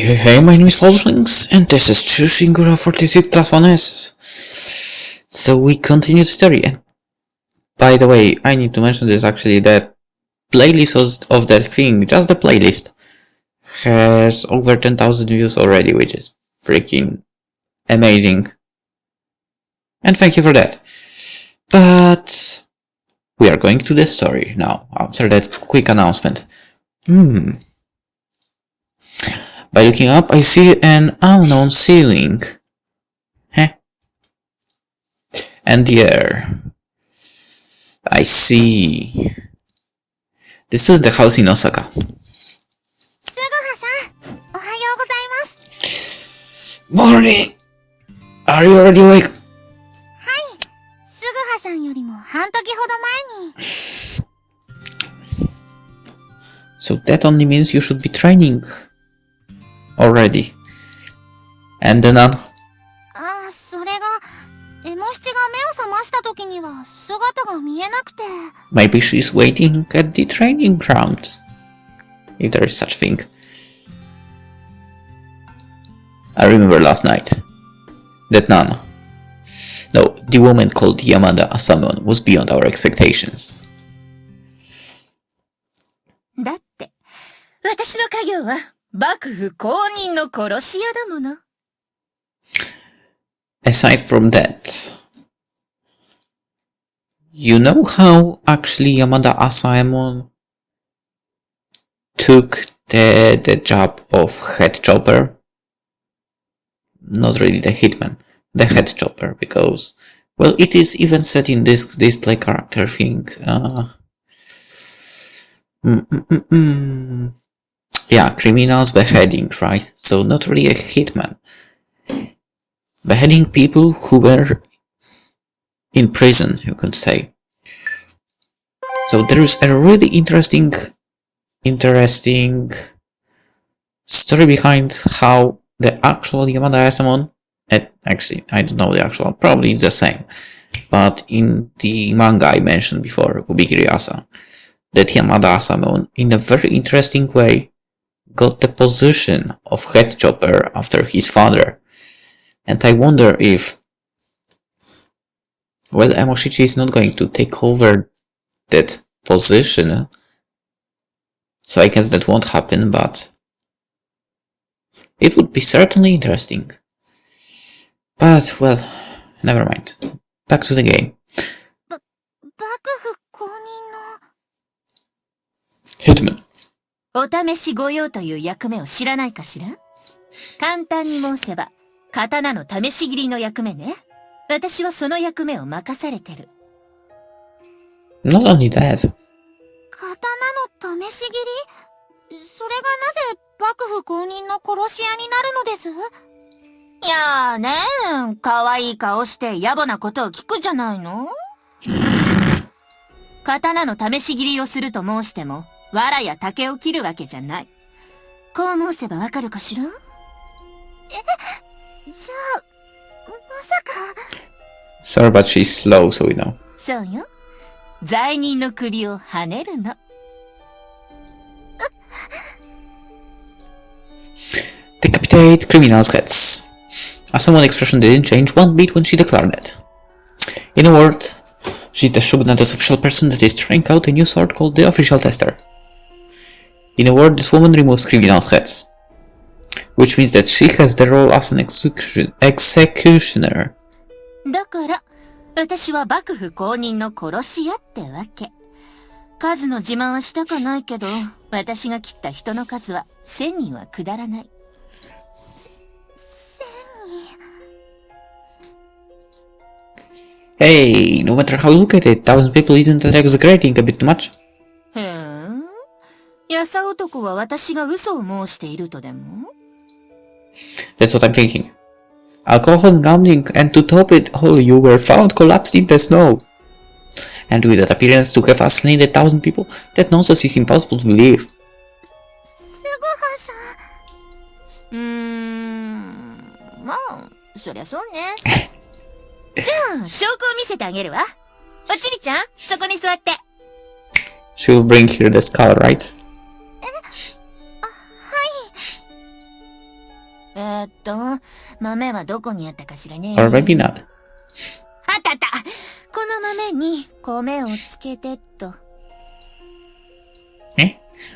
Hey, my name is PolishLynx, and this is ChuSingura46+1 S. So we continue the story, and by the way, I need to mention this actually, that playlist of that thing, just the playlist, has over 10,000 views already, which is freaking amazing. And thank you for that. But we are going to the story now, after that quick announcement. By looking up, I see an unknown ceiling. And the air. I see. This is the house in Osaka. Morning! Are you already awake? So that only means you should be training already. And then maybe she's waiting at the training grounds, if there is such thing. I remember last night that the woman called Yamada Asamon was beyond our expectations. Aside from that, you know how actually Yamada Asamon took the job of head chopper? Not really the hitman, the head chopper, because, well, it is even set in this display character thing. Yeah, criminals beheading, right? So not really a hitman. Beheading people who were in prison, you could say. So there is a really interesting story behind how the actual Yamada Asamon, actually, I don't know the actual, probably it's the same, but in the manga I mentioned before, Kubikiri Asa, that Yamada Asamon, in a very interesting way, got the position of head chopper after his father. And I wonder if, well, Emoshichi is not going to take over that position, so I guess that won't happen, but it would be certainly interesting. But, well, never mind. Back to the game. Hitman. お試し御用という役目を知らないかしら？簡単に申せば、刀の試し切りの役目ね。私はその役目を任されてる。Not only that. 刀の試し切り？それがなぜ幕府公認の殺し屋になるのです？いやーねー、可愛い顔して野暮なことを聞くじゃないの？刀の試し切りをすると申しても、藁や竹を切るわけじゃない。こう申せばわかるかしら？じゃあ、まさか。Sorry, but she's slow, so we know. そうよ。罪人の首をはねるの。Decapitate criminals' heads. Asamon's expression didn't change one bit when she declared it. In a word, she's the shogunate's official person that is trying out a new sword called the Official Tester. In a word, this woman removes criminals' heads. Which means that she has the role as an executioner. だから、私は幕府公認の殺し屋ってわけ。数の自慢はしたかないけど、私が切った人の数は1000人はくだらない。Hey, no matter how you look at it, 1,000 people isn't that exaggerating a bit too much? へん。やさ男は私が嘘を申しているとでも？ That's what I'm thinking. Alcohol, gambling, and to top it all, you were found collapsed in the snow. And with that appearance to have assassinated 1,000 people, that nonsense is impossible to believe. まあ、そりゃそうね。じゃあ、証拠を見せてあげるわ。おちりちゃん、そこに座って。She'll bring here the skull, right? 豆はどこにあったかしらね。 Or maybe not. あったあった。この豆に米をつけてっと。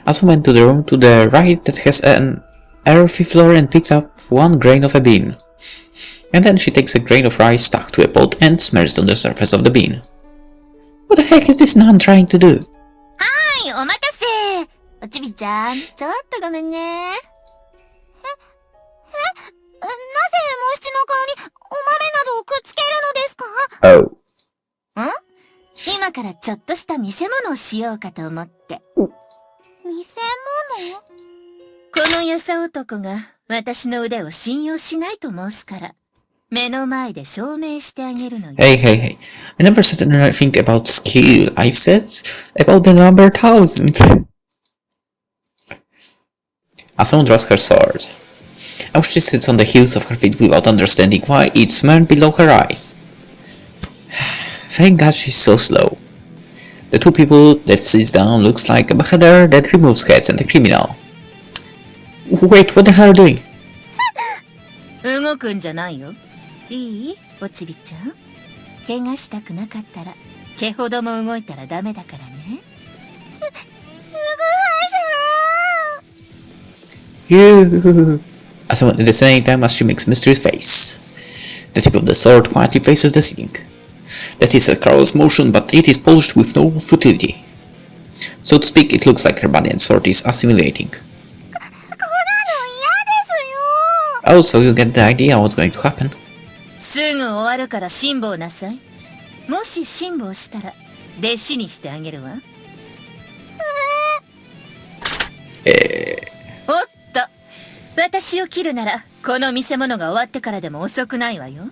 Asuma went to the room to the right that has an earthy floor and picked up 1 grain of a bean. And then she takes a grain of rice stuck to a pot and smears it on the surface of the bean. What the heck is this nun trying to do? はい、お待たせ。おちびちゃん、ちょっとごめんね。なぜもしちの顔にお豆などをくっつけるのですか？ Oh. 今からちょっとした見せ物をしようかと思って。見せこのよさ男が私の腕を信用しないと申すから、目の前で証明してあげるのよ。Hey. I never said anything about skill. I've said about the number 1000. Asuma draws her sword. And she sits on the heels of her feet without understanding why it's smeared below her eyes. Thank God she's so slow. The 2 people that sits down looks like a beheader that removes heads and a criminal. Wait, what the hell are you doing? 動くんじゃないよ。いい？おちびちゃん。怪我したくなかったら、毛ほども動いたらダメだからね。You. Asuma at the same time as she makes mysterious face. The tip of the sword quietly faces the ceiling. That is a careless motion, but it is polished with no futility. So to speak, it looks like her body and sword is assimilating. Oh, so you get the idea what's going to happen. すぐ終わるから辛抱なさい。もし辛抱したら、弟子にしてあげるわ。おっと、私を切るなら、この見せ物が終わってからでも遅くないわよ。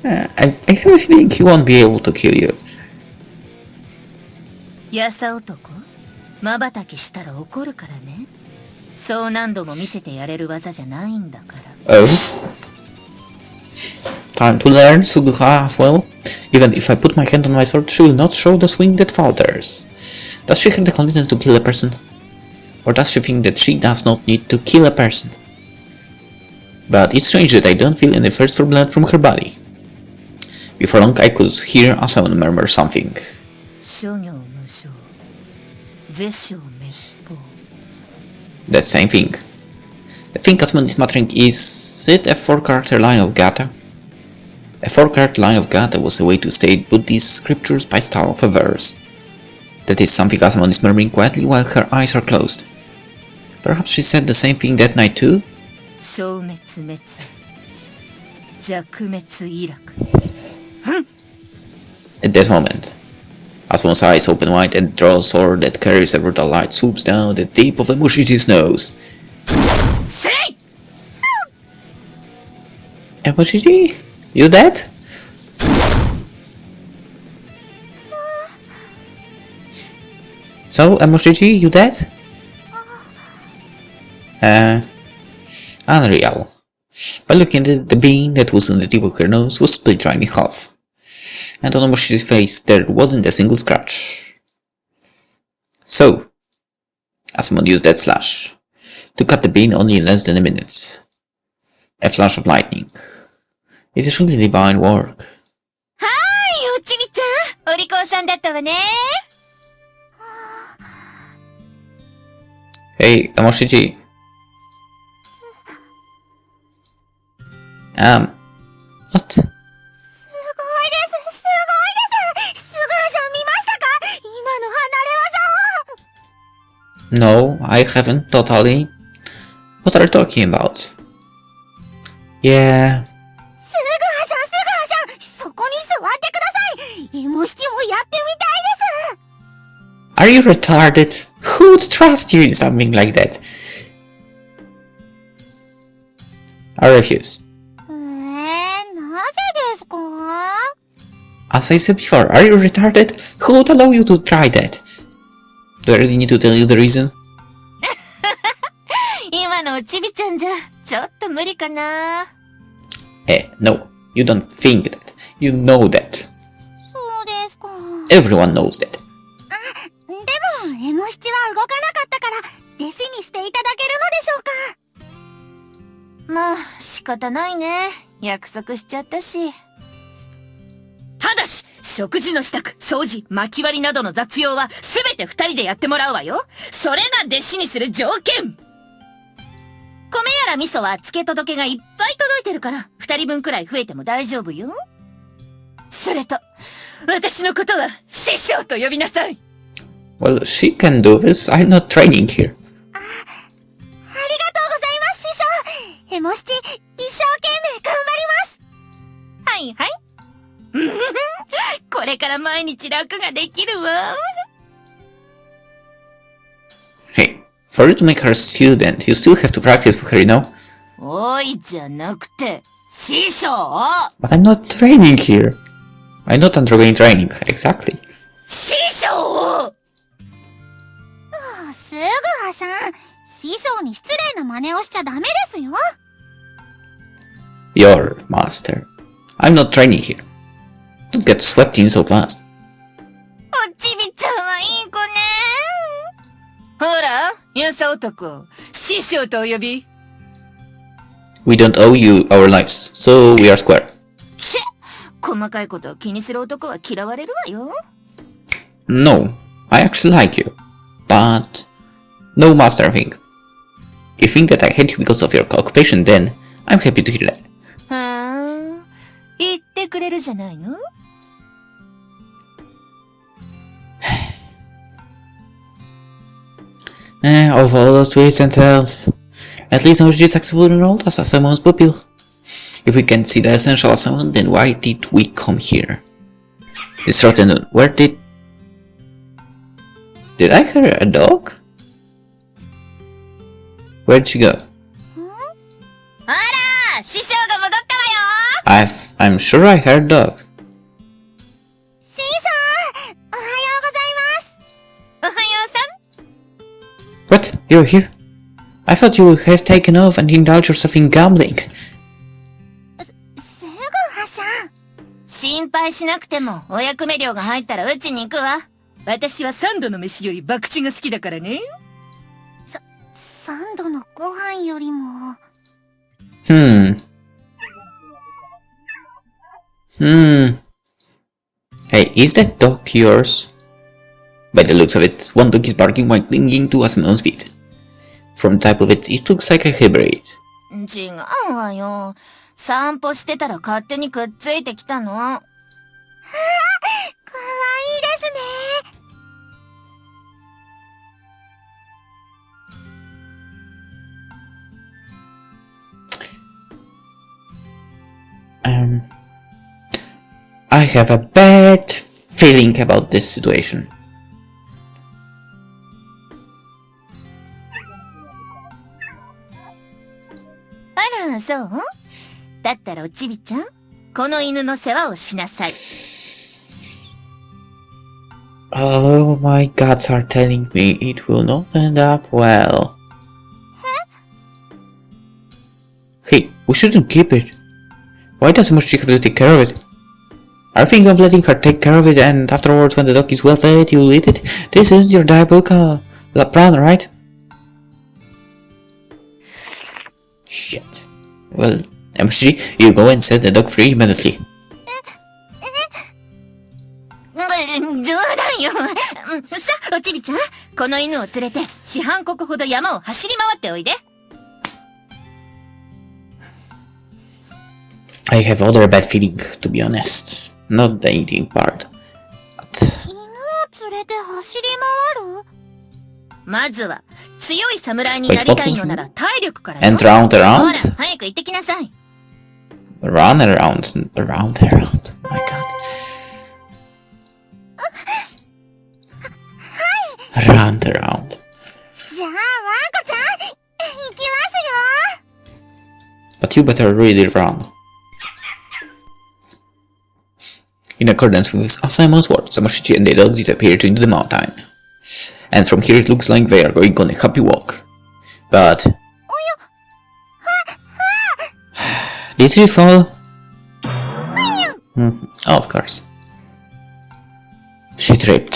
I have a feeling he won't be able to kill you. やさ男、瞬きしたら怒るからね。そう何度も見せてやれる技じゃないんだから。Oh. Time to learn Sugura as well. Even if I put my hand on my sword, she will not show the swing that falters. Does she have the confidence to kill a person? Or does she think that she does not need to kill a person? But it's strange that I don't feel any thirst for blood from her body. Before long I could hear Asuma murmur something. 諸行無常、絶唱滅法。 That same thing. The thing Asuma is muttering is it a 4-character line of gata? A 4-character line of gata was a way to state Buddhist scriptures by style of a verse. That is something Asuma is murmuring quietly while her eyes are closed. Perhaps she said the same thing that night too? 消滅滅弱滅イラク。 At that moment, Asuma's eyes open wide and the drawn sword that carries a brutal light swoops down the tip of Emoshichi's nose. Say! Emoshichi? You dead? So, Emoshichi, you dead? Unreal. By looking at the bean that was on the tip of her nose was split right in half. And on Emoshichi's face there wasn't a single scratch. So, Asuma used that slash to cut the bean only in less than a minute. A flash of lightning. It is really divine work. はい、おちびちゃん、お利口さんだったわね。Hey, Emoshichi. What? すごいです。すぐるさん見ましたか？今の離れ技を。 No, I haven't totally. What are you talking about? Yeah. すぐはしゃん、そこに座ってください。エモシチもやってみたいです。 Are you retarded? Who would trust you in something like that? I refuse. なぜですか？ As I said before, are you retarded? Who would allow you to try that? Do I really need to tell you the reason? 今のおちびちゃんじゃ、ちょっと無理かな。No, you don't think that. You know that. そうですか。 Everyone knows that. でも、エモシチは動かなかったから、弟子にしていただけるのでしょうか？まあ、仕方ないね。約束しちゃったし。ただし、食事の支度、掃除、薪割りなどの雑用はすべて二人でやってもらうわよ。それが弟子にする条件。米やら味噌は漬け届けがいっぱい届いてるから、二人分くらい増えても大丈夫よ。それと、私のことは師匠と呼びなさい。Well, she can do this. I'm not training here. ありがとうございます師匠。エモシチ、一生懸命頑張ります。はいはい。これから毎日楽ができるわ。Hey, for you to make her a student, you still have to practice for her, you know? おいじゃなくて、師匠。 But I'm not training here. I'm not undergoing training, exactly. 師匠。すぐはさん、師匠に失礼な真似をしちゃダメですよ。Your master. I'm not training here. Don't get swept in so fast. おちびちゃんはいい子ね。ほら、やさ男、師匠とお呼び。We don't owe you our lives, so we are square. チェ、細かいことを気にする男は嫌われるわよ。No, I actually like you. But no master thing. If you think that I hate you because of your occupation, then I'm happy to hear that. 言ってくれるじゃないの。Of all those twists and turns, at least Emoshichi successfully enrolled us as someone's pupil. If we can't see the essential as someone, then why did we come here? This afternoon, where did I hear a dog? Where'd she go? あら、師匠が戻ったわよ。I'm sure I heard dog. 師匠、おはようございます。おはようさん。What? You're here? I thought you would have taken off and indulged yourself in gambling. すぐはさん。心配しなくても、お役目料が入ったらうちに行くわ。私は三度の飯より博打が好きだからね。三度のご飯よりも。Hey, is that dog yours? By the looks of it, one dog is barking while clinging to Asamon's feet. From the type of it, it looks like a hybrid. 違うわよ。散歩してたら勝手にくっついてきたの。かわいいですね。I have a bad feeling about this situation. あら、そう？だったらおちびちゃん、この犬の世話をしなさい。Oh, my gods are telling me it will not end up well. Hey, we shouldn't keep it. Why does Emoshichi have to take care of it? Are you thinking of letting her take care of it and afterwards when the dog is well fed, you'll eat it? This isn't your diabolical plan, right? Shit. Well, Emoshichi, you go and set the dog free immediately. 冗談よ。さあ、おちびちゃん、この犬を連れて四半国ほど山を走り回っておいで。I have other bad feeling, to be honest. Not the eating part. But... 犬を連れて走り回る？まずは、強い侍になりたいのなら体力からよ。 And round ほら、 around? 早く行ってきなさい。Run around. My god. Run around. じゃあ、ワンコちゃん、行きますよ。 But you better really run. In accordance with Simon's words, Emoshichi and the dog disappeared into the mountain. And from here it looks like they are going on a happy walk. But... Did she fall? Of course. She tripped.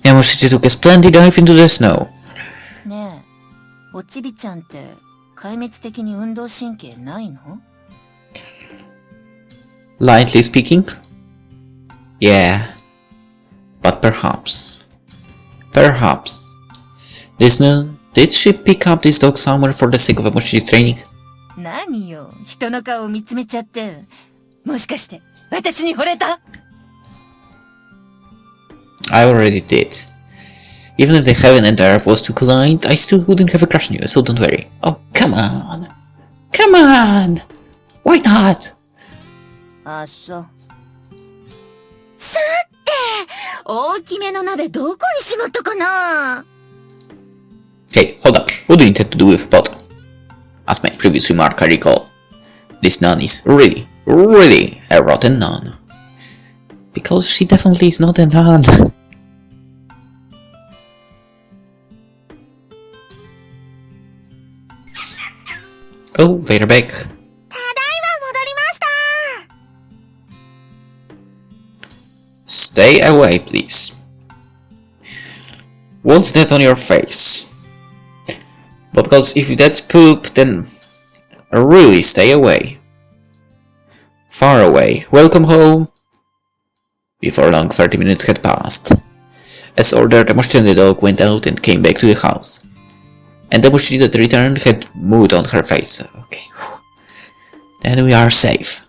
Emoshichi took a splendid dive into the snow. ねえ、おちびちゃんって壊滅的に運動神経ないの？ Lightly speaking? Yeah. But perhaps. Listen, did she pick up this dog somewhere for the sake of Emoshichi's training? 何よ、人の顔を見つめちゃって。もしかして、私に惚れた？ I already did. Even if the heaven and earth was to collide, I still wouldn't have a crush on you, so don't worry. Oh, come on! Come on! Why not? あ、そう。さて、大きめの鍋どこにしまったかな？ Hey, hold up. What do you intend to do with a pot? As my previous remark I recall, this nun is really a rotten nun. Because she definitely is not a nun. Oh, they're back. ただいま戻りました。 Stay away, please. What's that on your face? But because if that's poop, then really stay away. Far away. Welcome home. Before long, 30 minutes had passed. As ordered, Emoshichi and the dog went out and came back to the house. And Emoshichi that returned had mood on her face. Okay. Then we are safe.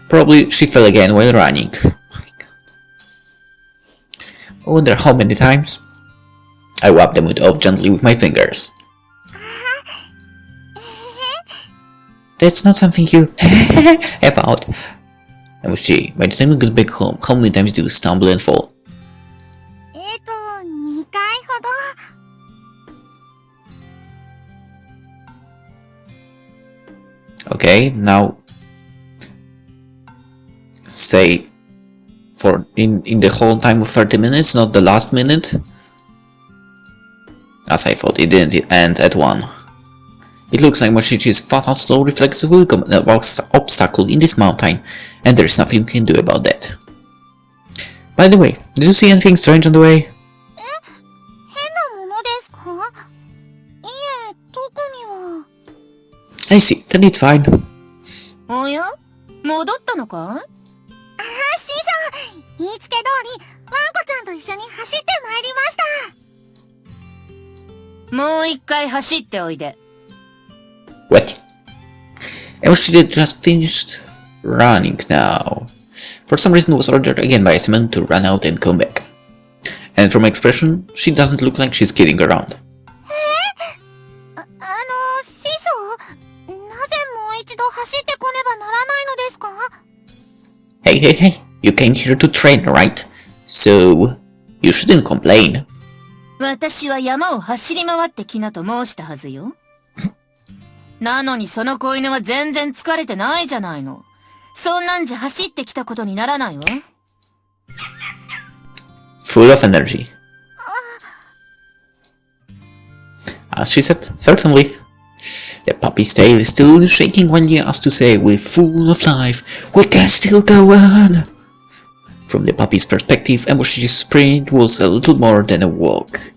Probably she fell again while running. My God. I wonder how many times. I wiped the mood off gently with my fingers. That's not something you about. Emoshichi, by the time you get back home, how many times do you stumble and fall? 2回ほど。Okay, now say for in the whole time of 30 minutes, not the last minute. As I thought, it didn't end at 1. It looks like Emoshichi's fatal slow reflex will become an obstacle in this mountain, and there is nothing you can do about that. By the way, did you see anything strange on the way? 変なものですか？いえ、特には。 I see, then it's fine. おや？戻ったのか？あ、師匠、言いつけ通り、ワンコちゃんと一緒に走ってまいりました。もう一回走っておいで。What? Emoshichi just finished running now. For some reason was ordered again by Simon to run out and come back. And from expression, she doesn't look like she's kidding around. 師匠、なぜもう一度走ってこねばならないのですか？ Hey, you came here to train, right? So, you shouldn't complain. 私は山を走り回ってきなと申したはずよ。なのにその子犬は全然疲れてないじゃないの。そんなんじゃ走ってきたことにならないわ。Full of energy. As she said, certainly. The puppy's tail is still shaking when he has to say, we're full of life, we can still go on. From the puppy's perspective, Emoshichi's sprint was a little more than a walk.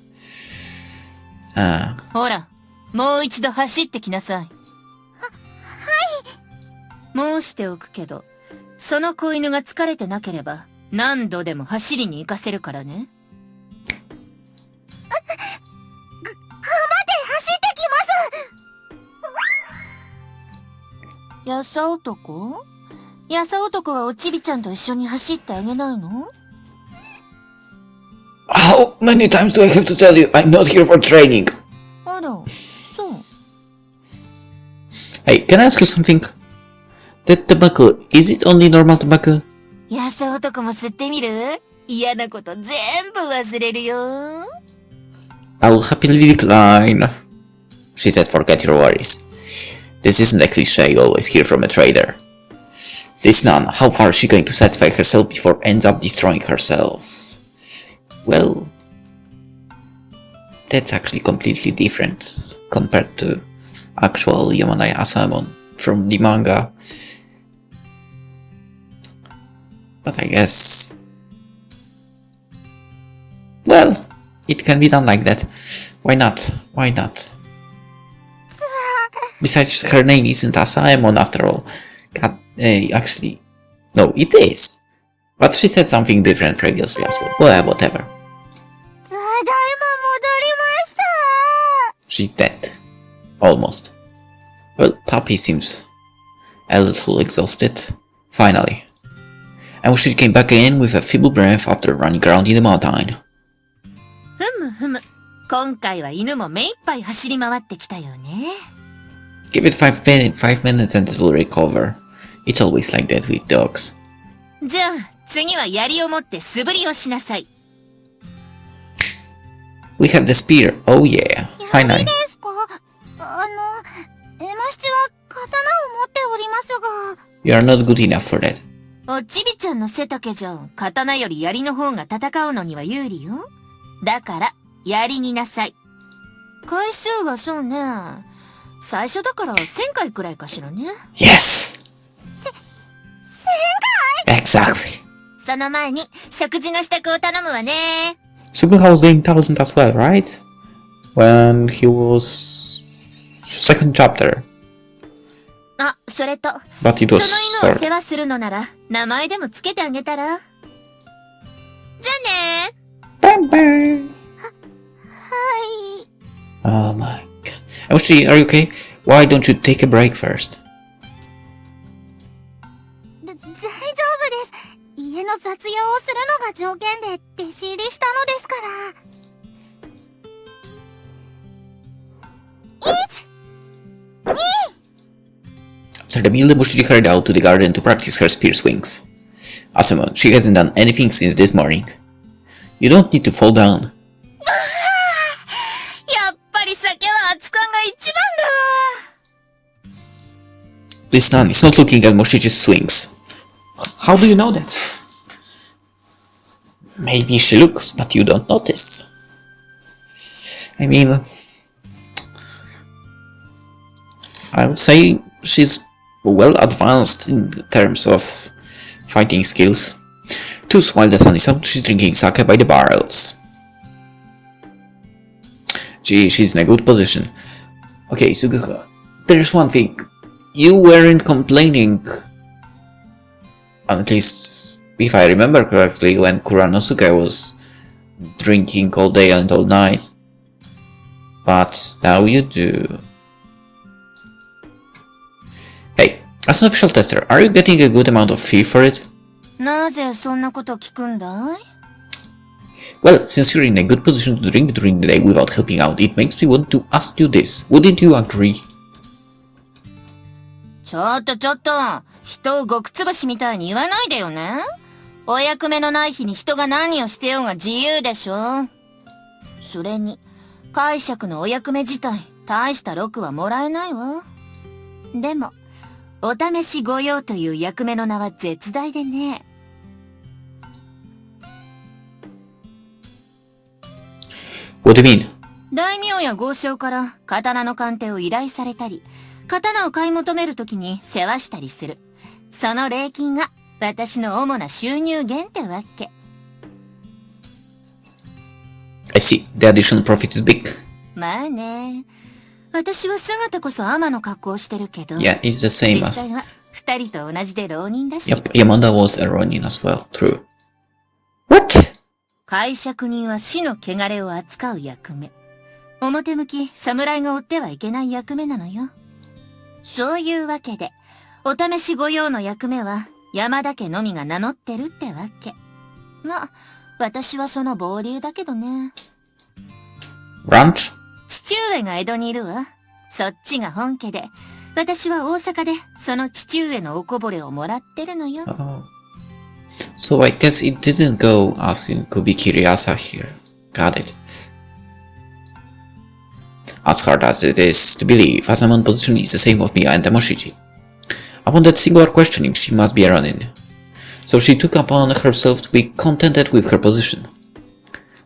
ほら、もう一度走ってきなさい。申しておくけど、その子犬が疲れてなければ、何度でも走りに行かせるからね。頑張って走ってきます。やさ男？やさ男はおちびちゃんと一緒に走ってあげないの？ How many times do I have to tell you I'm not here for training? あら、そう。Hey, can I ask you something? That tobacco, is it only normal tobacco? やさ男も吸ってみる？嫌なこと全部忘れるよ。I'll happily decline. She said, forget your worries. This isn't a cliche you always hear from a trader. This nun, how far is she going to satisfy herself before ends up destroying herself? Well, that's actually completely different compared to actual Yamanai Asamon from the manga. But I guess... well, it can be done like that. Why not? Why not? Besides, her name isn't Asaemon after all. Actually, no, it is. But she said something different previously as well. Well, whatever. She's dead. Almost. Well, Puppy seems a little exhausted. Finally. Emoshichi came back in with a feeble breath after running around in the mountain. ふむふむ。今回は犬も目いっぱい走り回ってきたよね。Give it 5 minutes and it will recover. It's always like that with dogs. じゃあ、次は槍を持って素振りをしなさい。We have the spear. Oh yeah. Finally. ですか？エマシチは刀を持っておりますが。You are not good enough for that. おちびちゃんの背丈じゃ、刀より槍の方が戦うのには有利よ。だから、槍になさい。回数はそうね。最初だから1000回くらいかしらね。Yes! 1000回 Exactly. その前に、食事の支度を頼むわね。Suguha was doing 1000 as well, right? When he was... second chapter. あ、それと、 But it was その犬を sword. 世話するのなら、名前でもつけてあげたら。じゃあね Bye bye. はい。 Oh my god. Emoshi, are you okay? Why don't you take a break first? 大丈夫です。家の雑用をするのが条件で弟子入りしたのですから。1、2。 After the meal, Emoshichi hurried out to the garden to practice her spear swings. Asaemon, she hasn't done anything since this morning. You don't need to fall down. やっぱり酒は熱燗が一番だわ。 This nun is not looking at Emoshichi's swings. How do you know that? Maybe she looks, but you don't notice. I mean, I would say she's well advanced in terms of fighting skills. Thus, while the sun is out, she's drinking sake by the barrels. Gee, she's in a good position. Okay, Suguha, there's one thing. You weren't complaining, at least if I remember correctly, when Kuranosuke was drinking all day and all night. But now you do. Hey, as an official tester, are you getting a good amount of fee for it? なぜそんなこと聞くんだい？ Well, since you're in a good position to drink during the day without helping out, it makes me want to ask you this. Wouldn't you agree? ちょっと、人をごくつぶしみたいに言わないでよね。お役目のない日に人が何をしてようが自由でしょ。それに、解釈のお役目自体、大した禄はもらえないわ。でも、お試し御用という役目の名は絶大でね。What do you mean? 大名や豪商から刀の鑑定を依頼されたり、刀を買い求めるときに世話したりする。その礼金が私の主な収入源ってわけ。I see. The additional profit is big. まあね。私は姿こそ天の格好をしてるけど。Yeah, it's the same 実 as... 際は二人と同じで浪人だし。Yep, Yamada was a Ronin as well. True. What? 介錯人は死の汚れを扱う役目。表向き侍が追ってはいけない役目なのよ。そういうわけで、お試し御用の役目は山田家のみが名乗ってるってわけ。まあ、私はその傍流だけどね。Ranch? 父上が江戸にいるわ。そっちが本家で、私は大阪でその父上のおこぼれをもらってるのよ。Oh. So I guess it didn't go as in Kubikiriasa here. Got it. As hard as it is to believe, Asaemon's position is the same of Mia and Emoshichi. Upon that singular questioning, she must be a Ronin. So she took upon herself to be contented with her position.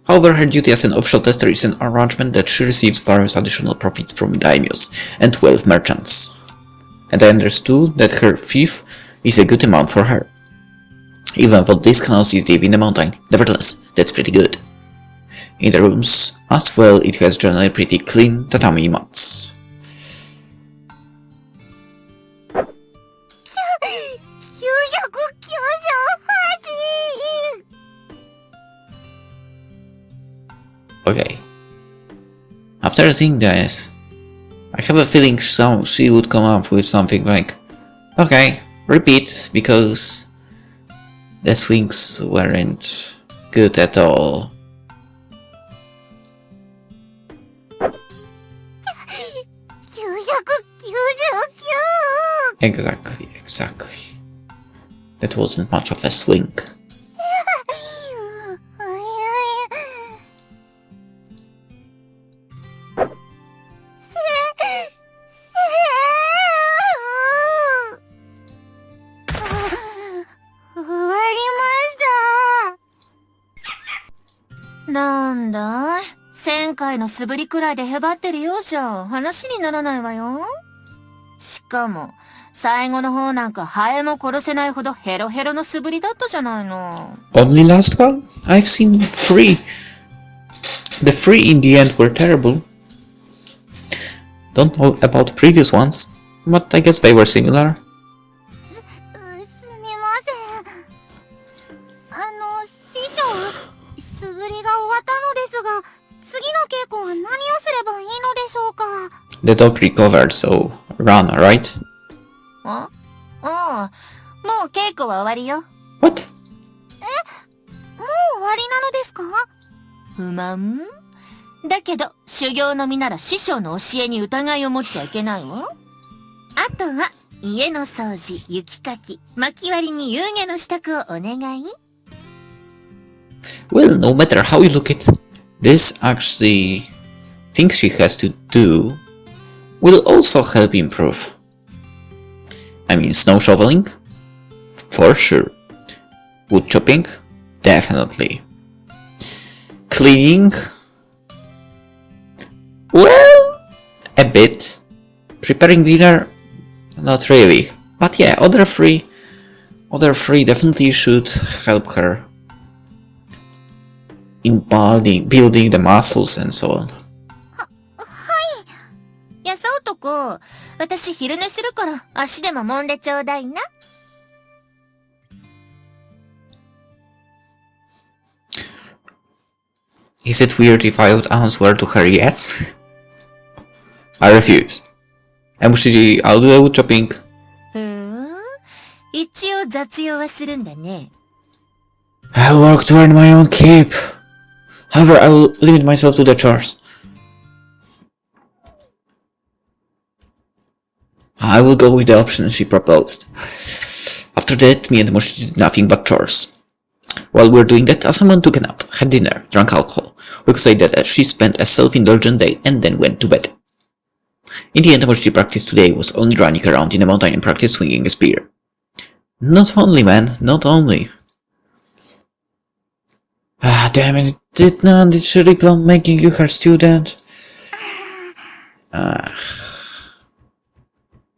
However, her duty as an official tester is an arrangement that she receives various additional profits from daimyos and wealth merchants. And I understood that her fief is a good amount for her. Even though this house is deep in the mountain, nevertheless, that's pretty good. In the rooms, as well, it has generally pretty clean tatami mats. Okay. After seeing this, I have a feeling she would come up with something like, okay, repeat, because the swings weren't good at all. Exactly. That wasn't much of a swing.なんだ1000回の素振りくらいでへばってるようじゃ話にならないわよ。しかも最後の方なんかハエも殺せないほどヘロヘロの素振りだったじゃないの。Only last one? I've seen 3. The 3 in the end were terrible. Don't know about previous ones, but I guess they were similar. すみません。師匠、素振りが終わったのですが、次の稽古は何をすればいいのでしょうか。 The dog recovered, so run, right? ああ、もう稽古は終わりよ。What? もう終わりなのですか？不満？だけど修行の身なら師匠の教えに疑いを持っちゃいけないわ。あとは家の掃除、雪かき、薪割りに湯気の支度をお願い。 Well, no matter how you look at this, actually things she has to do will also help improve. I mean, snow shoveling? For sure. Wood chopping? Definitely. Cleaning? Well, a bit. Preparing dinner? Not really. But yeah, other three definitely should help her in building the muscles and so on. やさおとこ、私昼寝するから足でも揉んでちょうだいな。Is it weird if I would answer to her yes? I refuse. Emoshichi, I'll do the wood chopping. 一応雑用はするんだね。I'll work to earn my own keep. However, I'll limit myself to the chores. I will go with the option she proposed. After that, me and Emoshichi did nothing but chores. While we were doing that, Asaman took a nap, had dinner, drank alcohol. We could say that she spent a self-indulgent day and then went to bed. In the end, Emoshichi practice today was only running around in the mountain and practice swinging a spear. Not only, man, not only. Ah, damn it, did she really plan making you her student?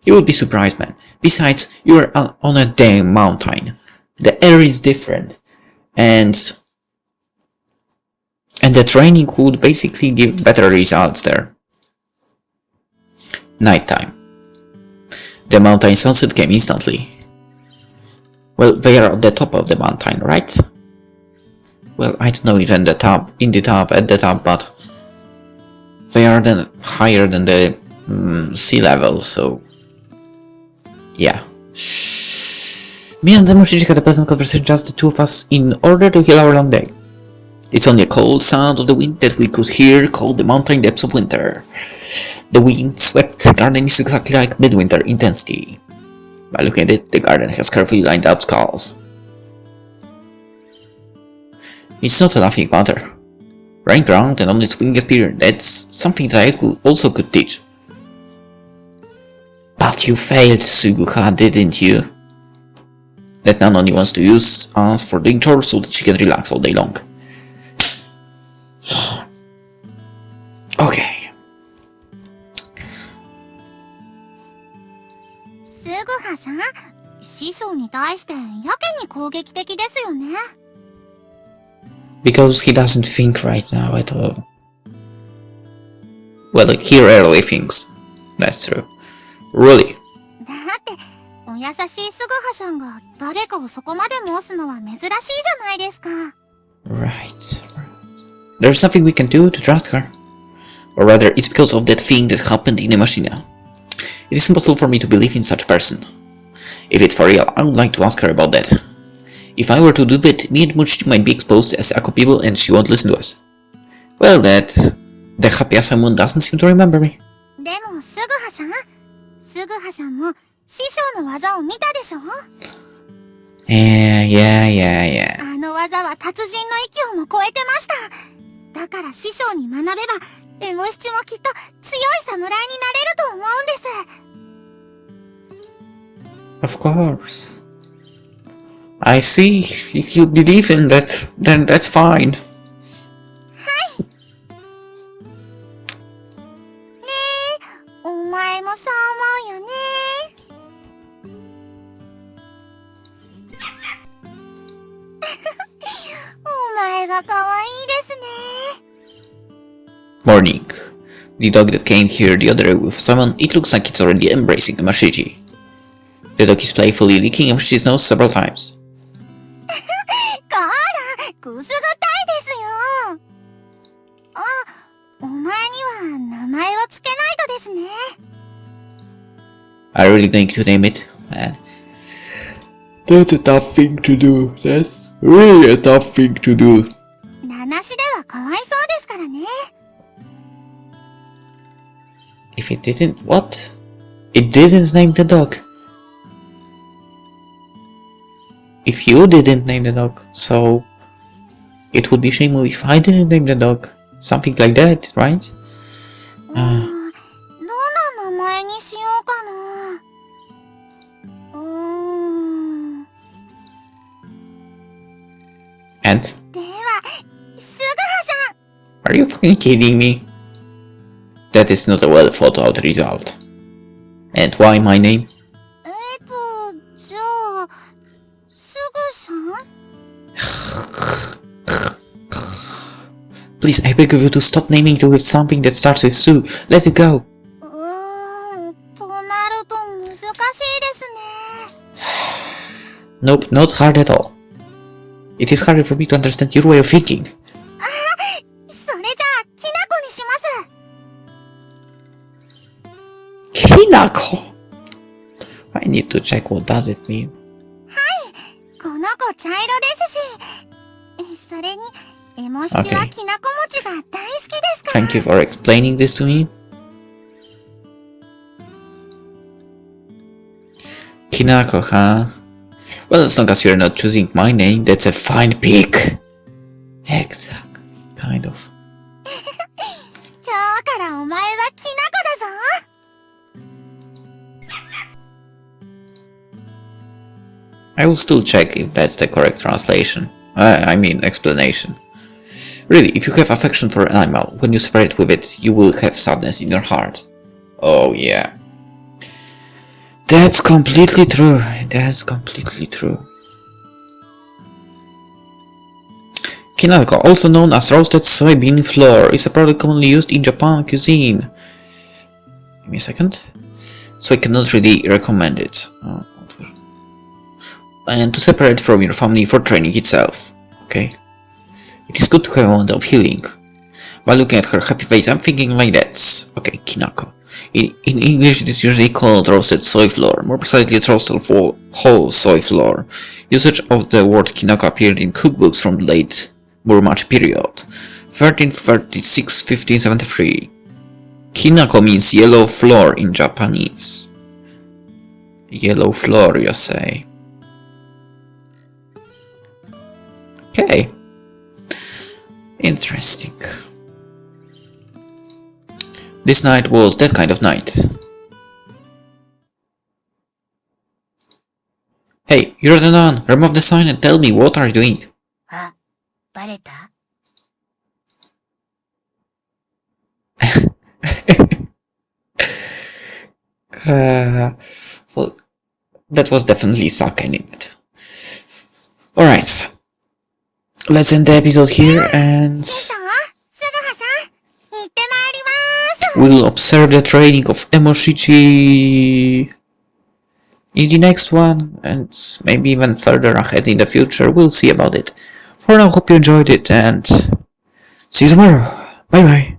You would be surprised, man. Besides, you are on a damn mountain. The air is different. And the training would basically give better results there. Nighttime. The mountain sunset came instantly. Well, they are at the top of the mountain, right? Well, I don't know if at the top, but they are then higher than the sea level, so yeah. Me and Emoshichi had a pleasant conversation, just the two of us, in order to heal our long day. It's only a cold sound of the wind that we could hear called the mountain depths of winter. The wind swept the garden is exactly like midwinter intensity. By looking at it, the garden has carefully lined up skulls. It's not a laughing matter. Running around and only swinging a spear, that's something that I also could teach. But you failed, Suguha, didn't you? That nun only wants to use us for doing chores so that she can relax all day long. Okay. すぐはさん、師匠に対してやけに攻撃的ですよね。Because he doesn't think right now at all. Well, he rarely thinks. That's true. Really. だってお優しいすぐはさんが誰かをそこまで申すのは珍しいじゃないですか。Right. There's nothing we can do to trust her. Or rather, it's because of that thing that happened in Emoshichi. It is impossible for me to believe in such a person. If it's for real, I would like to ask her about that. If I were to do that, me and Emoshichi might be exposed as Ako people and she won't listen to us. Well, the happy someone doesn't seem to remember me. でもすぐはさん、すぐはさんも師匠の技を見たでしょ？ Yeah. あの技は達人の域をも超えてました。だから師匠に学べば、エモシチもきっと強い侍になれると思うんです。 Of course. I see. If you believe in that, then that's fine. お前もそう思うよね。お前が可愛いですね。 Morning. The dog that came here the other day with someone, it looks like it's already embracing Emoshichi. The dog is playfully licking Emoshichi's nose several times. こら、くすぐたいですよ。あ、お前には名前をつけないとですね。Are you really going to name it? That's a tough thing to do. That's really a tough thing to do. 名なしではかわいそうですからね。If it didn't, what? It didn't name the dog. If you didn't name the dog, so it would be shameful if I didn't name the dog. Something like that, right? どの名前にしようかな。And? では、すぐはさん。 Are you fucking kidding me? That is not a well thought out result. And why my name? じゃあ、すぐさん？ Please, I beg of you to stop naming it with something that starts with Sue. Let it go. となると難しいですね。Nope, not hard at all. It is harder for me to understand your way of thinking. それじゃあ、きなこにします。 Kinako! I need to check what does it mean. この子茶色ですし、それに、エモシチはきなこ餅が大好きですから。 Thank you for explaining this to me. Kinako, huh? Well, as long as you're not choosing my name, that's a fine pick. Exactly, kind of. 今日からお前はきなこだぞ。 I will still check if that's the correct translation. I mean, explanation. Really, if you have affection for an animal, when you separate with it, you will have sadness in your heart. Oh yeah. That's completely true. That's completely true. Kinako, also known as roasted soybean flour, is a product commonly used in Japan cuisine. Give me a second. So I cannot really recommend it. And to separate from your family for training itself. Okay. It is good to have a moment of healing. While looking at her happy face, I'm thinking like that. Okay, Kinako. In English, it is usually called roasted soy flour, more precisely it's roasted whole soy flour. Usage of the word Kinako appeared in cookbooks from the late Muromachi period, 1336-1573. Kinako means yellow flour in Japanese. Yellow flour, you say. Okay. Interesting. This night was that kind of night. Hey, you're the nun! Remove the sign and tell me what are you doing? あ、バレた？ Well, that was definitely suck, I need it. Alright. Let's end the episode here and we'll observe the training of Emoshichi in the next one, and maybe even further ahead in the future. We'll see about it. For now, hope you enjoyed it, and See you tomorrow. Bye bye.